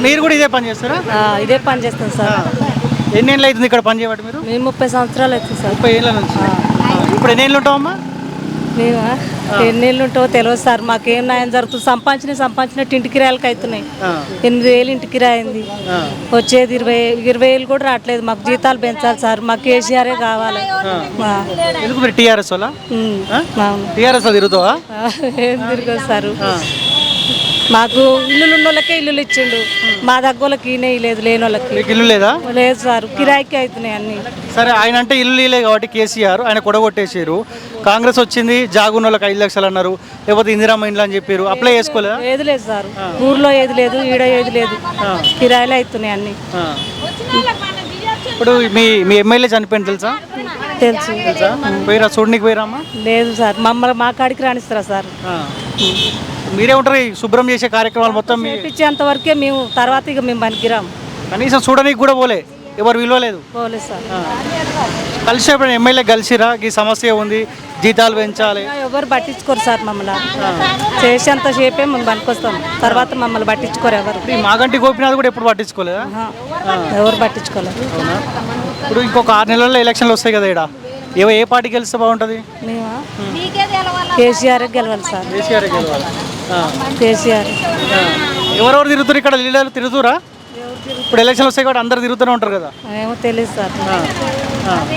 మీరు కూడా ఇదే పని చేస్తారా? ఇదే పని చేస్తాం సార్. ఎన్ని ఏళ్ళు అవుతుంది ఇక్కడ పని చేయబట్టి మీరు? మేము 30 సంవత్సరాలు అవుతుంది సార్. 30 ఏళ్ళ నుంచి. ఇప్పుడు ఎన్ని ఏళ్ళు ఉంటావమ్మా? మేము ఎన్ని ఏళ్ళు ఉంటావో తెలియదు సార్. మాకేం న్యాయం జరుగుతుంది? సంపాదించినట్టు ఇంటి కిరాయిలకి అవుతున్నాయి. 8,000 ఇంటి కిరాయి అయింది. వచ్చేది 20,000 కూడా రావట్లేదు. మాకు జీతాలు పెంచాలి సార్. మాకు కేసీఆరే కావాలి. ఎందుకు మీరు టీఆర్ఎస్ వాళ్ళ? టీఆర్ఎస్ తిరుగుతావా? ఏం తిరగదు సార్. మాకు ఇల్లులు ఉన్న వాళ్ళకే ఇల్లులు ఇచ్చిండు. మా దగ్గరకి ఈయన లేదు, లేని వాళ్ళకి ఇల్లు లేదా? లేదు సార్. కిరాయికి అవుతున్నాయి అన్ని. సరే, ఆయన అంటే ఇల్లు ఇలే కాబట్టి కేసీఆర్ ఆయన కొడగొట్టేసారు. కాంగ్రెస్ వచ్చింది, జాగున్న వాళ్ళకి 5 లక్షలు అన్నారు, లేకపోతే ఇందిరామ్మ ఇండ్లు అని చెప్పారు. అప్లై చేసుకోలేదా? ఏది లేదు సార్. ఊర్లో ఏది లేదు, ఈడ ఏది లేదు. కిరాయిలు అవుతున్నాయి అన్ని. ఇప్పుడు మీ ఎమ్మెల్యే చనిపోయింది తెలుసా? తెలుసు. పోయిరా చూడనికి పోయిరామ్మా? లేదు సార్. మమ్మల్ని మా కాడికి రాణిస్తారా సార్? మీరే ఉంటారు శుభ్రం చేసే కార్యక్రమాలు మొత్తం చేయించేంత వరకే మేము. తర్వాత ఇక మేము పనికిరాము. కనీసం చూడడానికి కూడా పోలే, ఎవరు విలువలేదు. పోలేదు సార్. కలిసి ఎప్పుడు ఎమ్మెల్యే కలిసిరా? ఈ సమస్య ఉంది, జీతాలు పెంచాలి. ఎవరు పట్టించుకోరు సార్ మమ్మల్ని. చేసేంత సేపే మేము పనికొస్తాం. తర్వాత మమ్మల్ని పట్టించుకోరు ఎవరు. మాగంటి గోపినాథ్ కూడా ఎప్పుడు పట్టించుకోలేదా? ఎవరు పట్టించుకోలేదు. ఇప్పుడు ఇంకొక 6 నెలల్లో ఎలక్షన్లు వస్తాయి కదా, ఇక్కడ ఏ పార్టీ గెలిస్తే బాగుంటుంది? కేసీఆర్ గెలవాలి సార్. కేసీఆర్ గెలవాలి. కేసీఆర్. ఎవరెవరు తిరుగుతారు ఇక్కడ? లీడర్లు తిరుగుతురా? ఇప్పుడు ఎలక్షన్లు వస్తాయి కాబట్టి అందరు తిరుగుతూనే ఉంటారు కదా. ఏమో తెలియదు సార్.